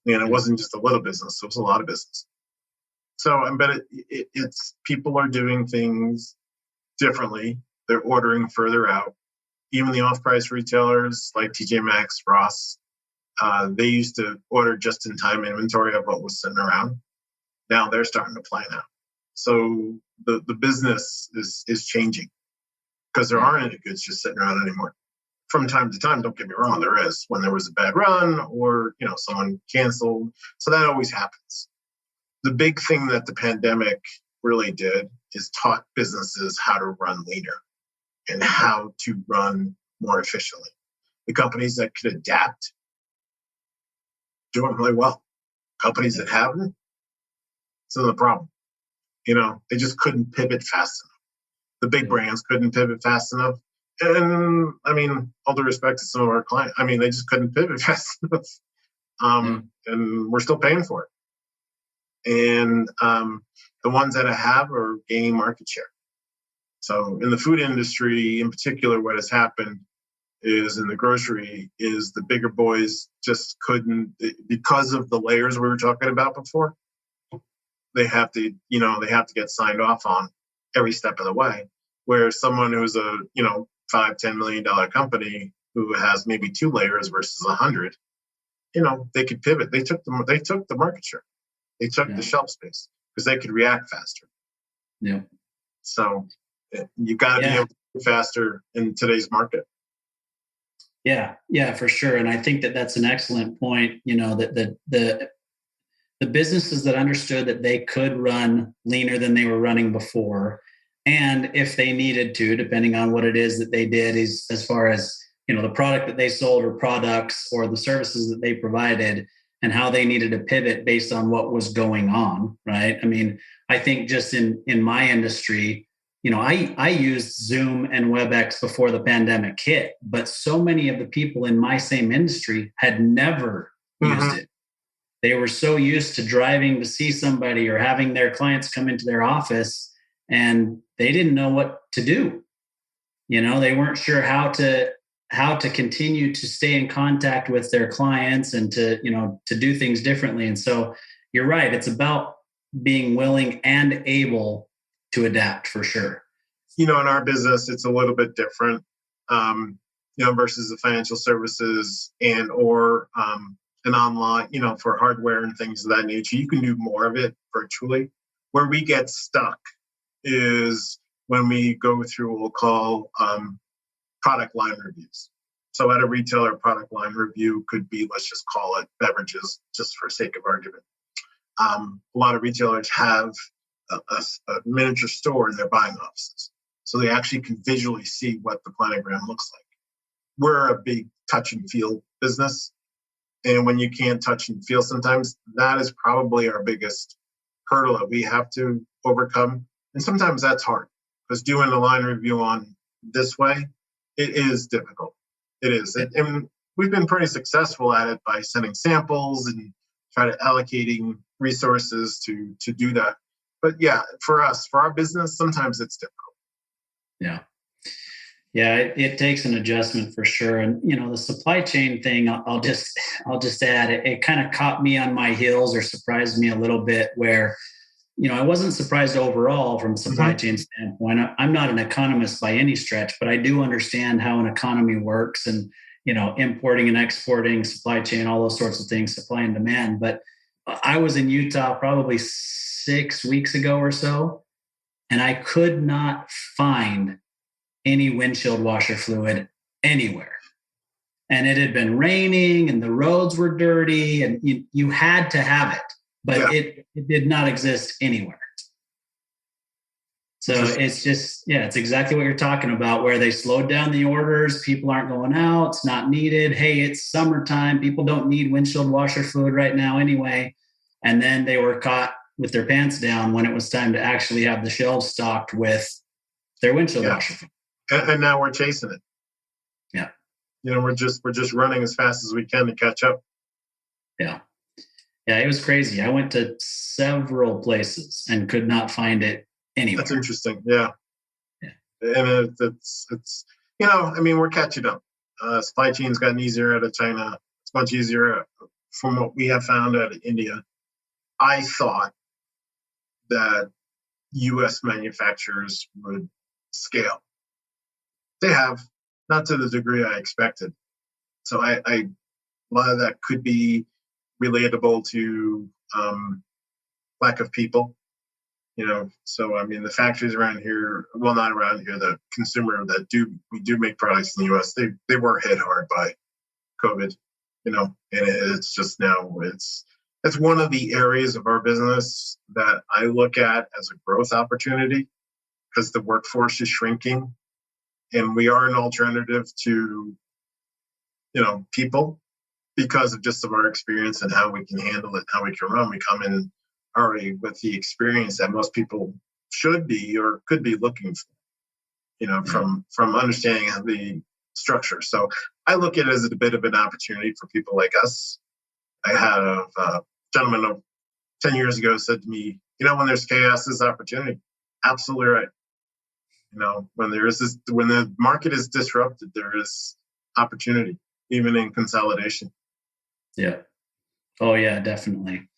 Speaker 3: And it wasn't just a little business, it was a lot of business. So, but it's people are doing things differently. They're ordering further out. Even the off-price retailers like TJ Maxx, Ross, they used to order just-in-time inventory of what was sitting around. Now they're starting to plan out. So the business is changing because there aren't any goods just sitting around anymore. From time to time, don't get me wrong, there is when there was a bad run or someone canceled. So that always happens. The big thing that the pandemic really did is taught businesses how to run leaner and how to run more efficiently. The companies that could adapt doing really well. Companies that haven't, it's another problem. They just couldn't pivot fast enough. The big brands couldn't pivot fast enough. And all due respect to some of our clients, they just couldn't pivot fast enough. And we're still paying for it. And the ones that have are gaining market share. So in the food industry, in particular, what has happened is in the grocery is the bigger boys just couldn't, because of the layers we were talking about before, they have to get signed off on every step of the way. Where someone who's a, $5-10 million company who has maybe 2 layers versus 100, they could pivot. They took the market share. They took the shelf space because they could react faster.
Speaker 2: Yeah.
Speaker 3: So you got to be able to move faster in today's market.
Speaker 2: Yeah, for sure. And I think that's an excellent point. That the businesses that understood that they could run leaner than they were running before, and if they needed to, depending on what it is that they did, is as far as the product that they sold or products or the services that they provided, and how they needed to pivot based on what was going on, right? I think just in my industry, I used Zoom and WebEx before the pandemic hit, but so many of the people in my same industry had never used it. They were so used to driving to see somebody or having their clients come into their office, and they didn't know what to do. They weren't sure how to continue to stay in contact with their clients and to do things differently. And so you're right. It's about being willing and able to adapt for sure.
Speaker 3: In our business, it's a little bit different, versus the financial services or an online, for hardware and things of that nature. You can do more of it virtually. Where we get stuck is when we go through what we'll call product line reviews. So at a retailer, product line review could be, let's just call it beverages, just for sake of argument. A lot of retailers have a miniature store in their buying offices. So they actually can visually see what the planogram looks like. We're a big touch and feel business. And when you can't touch and feel sometimes, that is probably our biggest hurdle that we have to overcome. And sometimes that's hard because doing a line review on this way, it is difficult. It is. And we've been pretty successful at it by sending samples and try to allocating resources to do that. But yeah, for us, for our business, sometimes it's difficult.
Speaker 2: Yeah, it takes an adjustment for sure. And, the supply chain thing, I'll just add, it kind of caught me on my heels or surprised me a little bit where, I wasn't surprised overall from a supply chain standpoint. I'm not an economist by any stretch, but I do understand how an economy works and, importing and exporting, supply chain, all those sorts of things, supply and demand. But I was in Utah probably 6 weeks ago or so, and I could not find any windshield washer fluid anywhere. And it had been raining and the roads were dirty and you had to have it, but it did not exist anywhere. So it's just, it's exactly what you're talking about, where they slowed down the orders. People aren't going out. It's not needed. Hey, it's summertime. People don't need windshield washer fluid right now anyway. And then they were caught with their pants down when it was time to actually have the shelves stocked with their windshield washer fluid.
Speaker 3: And now we're chasing it.
Speaker 2: Yeah.
Speaker 3: We're just running as fast as we can to catch up.
Speaker 2: Yeah. Yeah, it was crazy. I went to several places and could not find it anywhere.
Speaker 3: That's interesting. Yeah. And it's we're catching up. Supply chain's gotten easier out of China. It's much easier from what we have found out of India. I thought that U.S. manufacturers would scale. They have, not to the degree I expected. So a lot of that could be relatable to lack of people. So the factories around here, well, not around here, the consumer we do make products in the U.S. They were hit hard by COVID, and it's just now it's one of the areas of our business that I look at as a growth opportunity, because the workforce is shrinking, and we are an alternative to people, because of our experience and how we can handle it, how we can run. We come in already with the experience that most people should be or could be looking for, from understanding the structure. So I look at it as a bit of an opportunity for people like us. I had a gentleman 10 years ago said to me, when there's chaos, there's opportunity. Absolutely right. When the market is disrupted, there is opportunity, even in consolidation.
Speaker 2: Yeah. Oh yeah, definitely.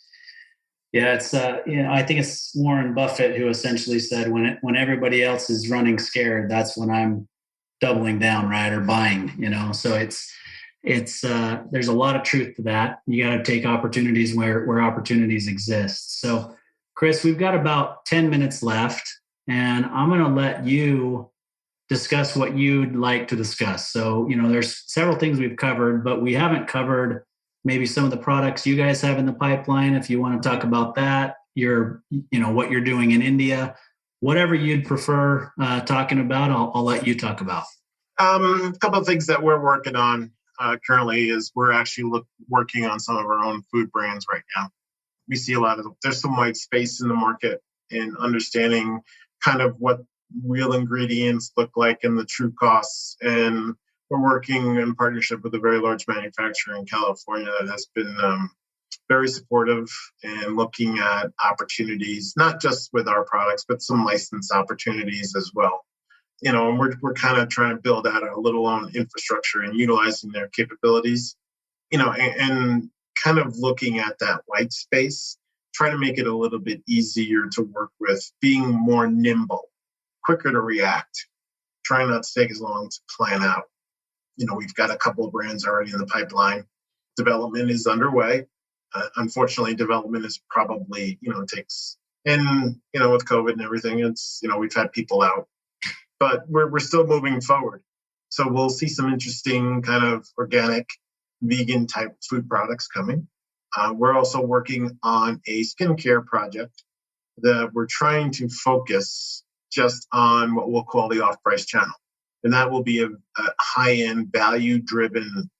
Speaker 2: Yeah, it's I think it's Warren Buffett who essentially said when everybody else is running scared, that's when I'm doubling down, right, or buying. So it's there's a lot of truth to that. You got to take opportunities where opportunities exist. So, Chris, we've got about 10 minutes left, and I'm going to let you discuss what you'd like to discuss. So, there's several things we've covered, but we haven't covered maybe some of the products you guys have in the pipeline. If you want to talk about that, what you're doing in India, whatever you'd prefer talking about, I'll let you talk about.
Speaker 3: A couple of things that we're working on currently is we're actually working on some of our own food brands right now. We see there's some white space in the market in understanding kind of what real ingredients look like and the true costs. And we're working in partnership with a very large manufacturer in California that has been very supportive and looking at opportunities, not just with our products, but some license opportunities as well. And we're kind of trying to build out a little own infrastructure and utilizing their capabilities, and kind of looking at that white space, trying to make it a little bit easier to work with, being more nimble, quicker to react, trying not to take as long to plan out. We've got a couple of brands already in the pipeline. Development is underway. Unfortunately, development is probably, takes, and, with COVID and everything, it's, we've had people out, but we're still moving forward. So we'll see some interesting kind of organic, vegan type food products coming. We're also working on a skincare project that we're trying to focus just on what we'll call the off-price channel. And that will be a high-end, value-driven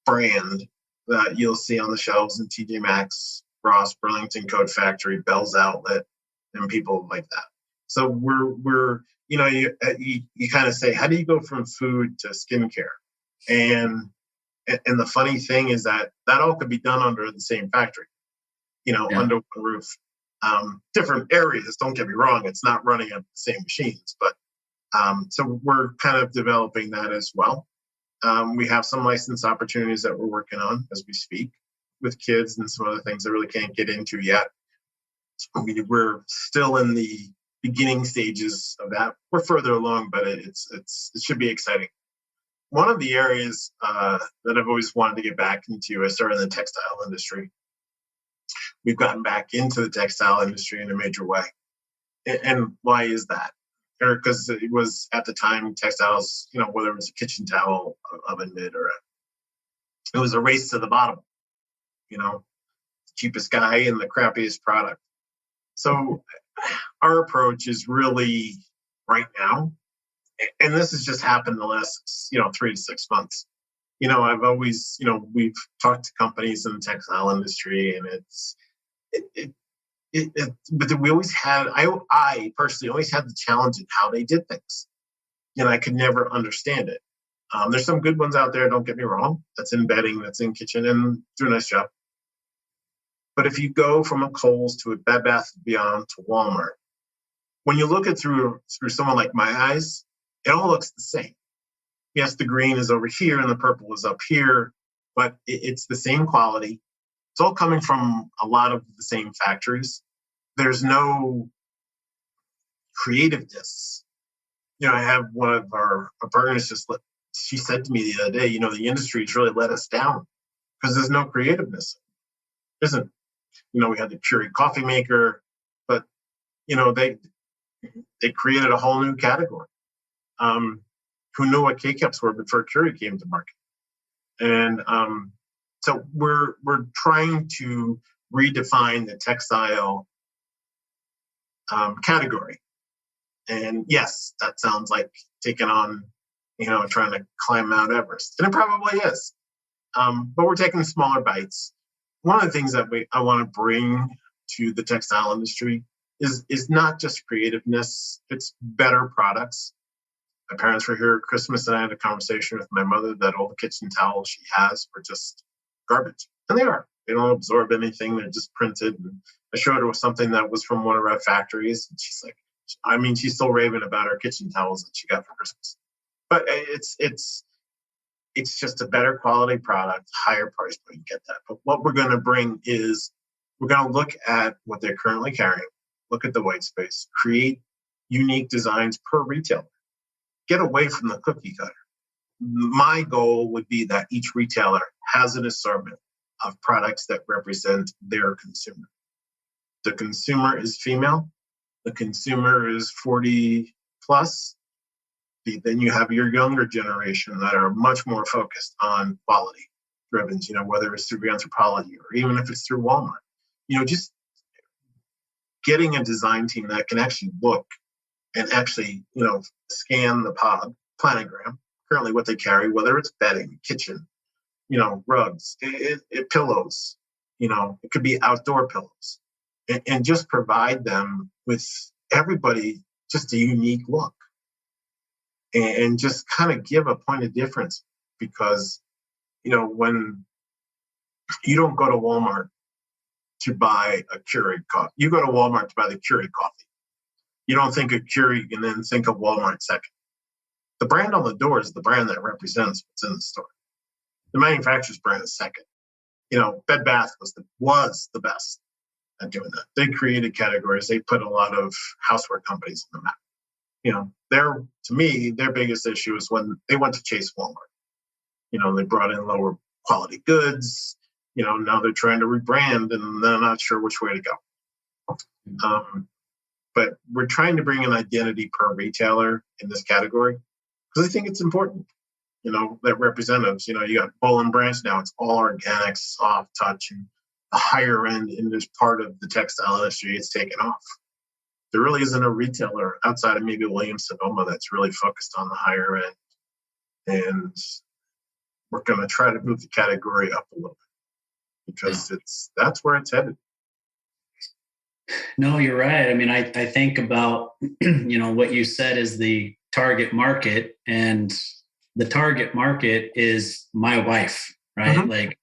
Speaker 3: brand that you'll see on the shelves in TJ Maxx, Ross, Burlington Coat Factory, Bell's Outlet, and people like that. So we're you kind of say, how do you go from food to skincare? And the funny thing is that all could be done under the same factory, under one roof. Different areas, don't get me wrong, it's not running on the same machines, but so we're kind of developing that as well. We have some license opportunities that we're working on as we speak with kids and some other things I really can't get into yet. We're still in the beginning stages of that. We're further along, but it should be exciting. One of the areas that I've always wanted to get back into, I started in the textile industry. We've gotten back into the textile industry in a major way. And why is that? Because it was, at the time, textiles, whether it was a kitchen towel, oven mitt, it was a race to the bottom, cheapest guy and the crappiest product. So our approach is really right now, and this has just happened the last 3 to 6 months. I've always, we've talked to companies in the textile industry, and but we always had, I personally always had the challenge in how they did things. I could never understand it. There's some good ones out there, don't get me wrong. That's in bedding, that's in kitchen, and do a nice job. But if you go from a Kohl's to a Bed Bath & Beyond to Walmart, when you look at through someone like my eyes, it all looks the same. Yes, the green is over here and the purple is up here, but it's the same quality. It's all coming from a lot of the same factories. There's no creativeness. I have one of our partners she said to me the other day, the industry has really let us down because there's no creativeness. There isn't. We had the Keurig coffee maker, but, they created a whole new category. Who knew what K-Caps were before Keurig came to market? And so we're trying to redefine the textile category. And yes, that sounds like taking on, trying to climb Mount Everest. And it probably is. But we're taking smaller bites. One of the things that I want to bring to the textile industry is not just creativeness, it's better products. My parents were here at Christmas, and I had a conversation with my mother that all the kitchen towels she has were just garbage. And they are. They don't absorb anything. They're just printed. And I showed her something that was from one of our factories. And she's like, she's still raving about our kitchen towels that she got for Christmas. But it's just a better quality product, higher price point, you get that. But what we're going to bring is we're going to look at what they're currently carrying, look at the white space, create unique designs per retailer. Get away from the cookie cutter. My goal would be that each retailer has an assortment of products that represent their consumer. The consumer is female. The consumer is 40 plus. Then you have your younger generation that are much more focused on quality driven, whether it's through Anthropology or even if it's through Walmart. Just getting a design team that can actually look and actually, scan the planogram, currently what they carry, whether it's bedding, kitchen, rugs, pillows, it could be outdoor pillows, and just provide them with everybody just a unique look and just kind of give a point of difference because, when you don't go to Walmart to buy a Keurig coffee, you go to Walmart to buy the Keurig coffee. You don't think of Keurig and then think of Walmart second. The brand on the door is the brand that represents what's in the store. The manufacturer's brand is second. Bed Bath was the best at doing that. They created categories. They put a lot of houseware companies on the map. To me, their biggest issue is when they went to chase Walmart. They brought in lower quality goods. Now they're trying to rebrand and they're not sure which way to go. But we're trying to bring an identity per retailer in this category because I think it's important. That representatives, you got Boll & Branch now, it's all organic, soft touch, and the higher end in this part of the textile industry, it's taken off. There really isn't a retailer outside of maybe Williams-Sonoma that's really focused on the higher end. And we're going to try to move the category up a little bit because that's where it's headed.
Speaker 2: No, you're right. I think about, what you said is the target market, and the target market is my wife, right? Mm-hmm. Like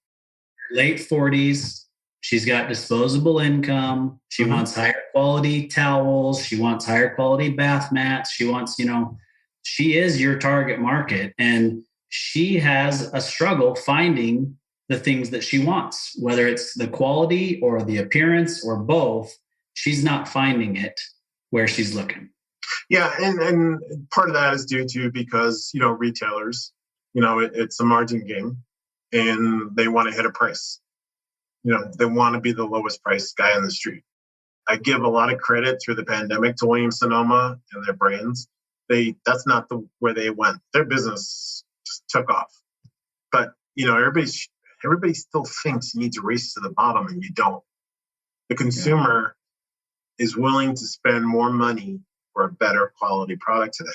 Speaker 2: late 40s, she's got disposable income. She mm-hmm. wants higher quality towels. She wants higher quality bath mats. She wants, she is your target market, and she has a struggle finding the things that she wants, whether it's the quality or the appearance or both. She's not finding it where she's looking.
Speaker 3: Yeah, and part of that is due to because, retailers, it's a margin game and they want to hit a price. They want to be the lowest priced guy on the street. I give a lot of credit through the pandemic to Williams-Sonoma and their brands. That's not where they went. Their business just took off. But, everybody still thinks you need to race to the bottom, and you don't. The consumer is willing to spend more money for a better quality product today.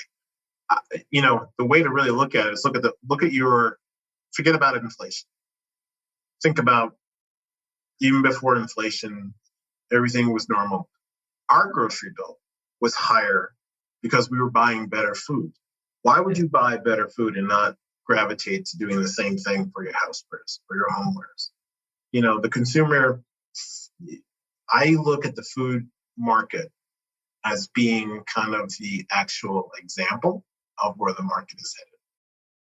Speaker 3: The way to really look at it is forget about inflation. Think about even before inflation, everything was normal. Our grocery bill was higher because we were buying better food. Why would you buy better food and not gravitate to doing the same thing for your housewares, for your homewares? The consumer, I look at the food market as being kind of the actual example of where the market is headed.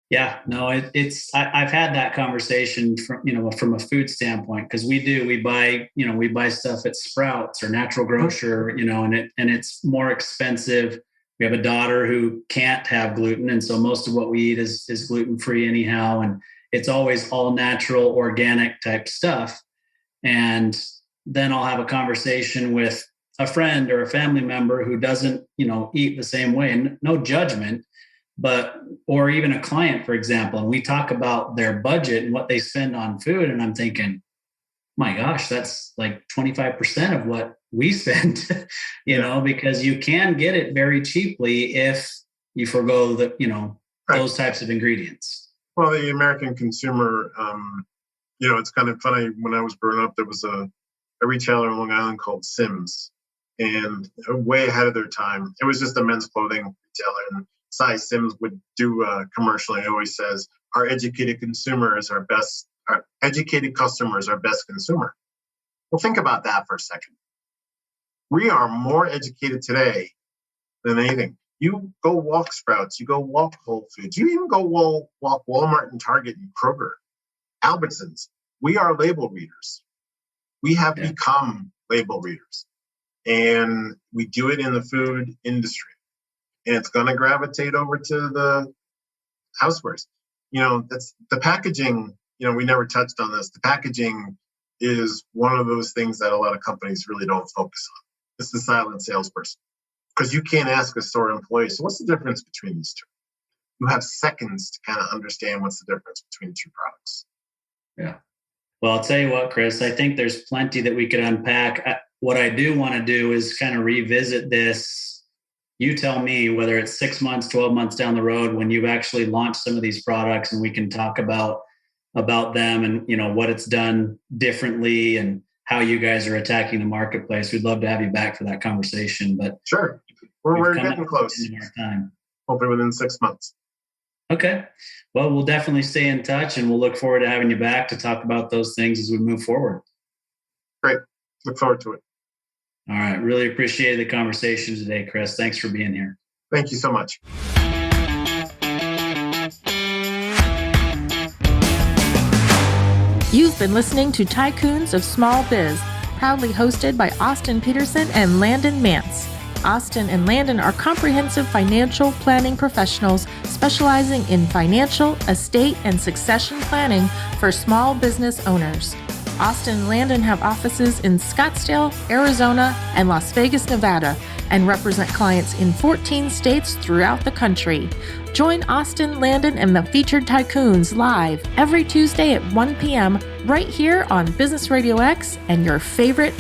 Speaker 2: Yeah, no, I've had that conversation from a food standpoint, because we buy stuff at Sprouts or Natural Grocer, and it's more expensive. We have a daughter who can't have gluten, and so most of what we eat is gluten-free anyhow, and it's always all natural, organic type stuff. And then I'll have a conversation with a friend or a family member who doesn't, eat the same way, and no judgment, or even a client, for example, and we talk about their budget and what they spend on food. And I'm thinking, my gosh, that's like 25% of what we spend, because you can get it very cheaply if you forgo those types of ingredients.
Speaker 3: Well, the American consumer, it's kind of funny. When I was growing up, there was a retailer in Long Island called Sims, and way ahead of their time. It was just a men's clothing retailer, and Cy Sims would do a commercial, and he always says, our educated customers are best consumer. Well, think about that for a second. We are more educated today than anything. You go walk Sprouts, you go walk Whole Foods, you even go walk Walmart and Target and Kroger, Albertsons. We are label readers. We have become label readers, and we do it in the food industry. And it's going to gravitate over to the housewares. That's the packaging. We never touched on this. The packaging is one of those things that a lot of companies really don't focus on. It's the silent salesperson, because you can't ask a store employee, so what's the difference between these two? You have seconds to kind of understand what's the difference between the two products.
Speaker 2: Yeah. Well, I'll tell you what, Chris, I think there's plenty that we could unpack. What I do want to do is kind of revisit this. You tell me whether it's 6 months, 12 months down the road when you've actually launched some of these products, and we can talk about them and, what it's done differently and how you guys are attacking the marketplace. We'd love to have you back for that conversation. But
Speaker 3: sure, we're getting close. Hopefully within 6 months.
Speaker 2: Okay. Well, we'll definitely stay in touch, and we'll look forward to having you back to talk about those things as we move forward.
Speaker 3: Great. Look forward to it.
Speaker 2: All right. Really appreciated the conversation today, Chris. Thanks for being here.
Speaker 3: Thank you so much.
Speaker 1: You've been listening to Tycoons of Small Biz, proudly hosted by Austin Peterson and Landon Mance. Austin and Landon are comprehensive financial planning professionals specializing in financial, estate, and succession planning for small business owners. Austin and Landon have offices in Scottsdale, Arizona, and Las Vegas, Nevada, and represent clients in 14 states throughout the country. Join Austin, Landon, and the featured Tycoons live every Tuesday at 1 p.m. right here on Business RadioX and your favorite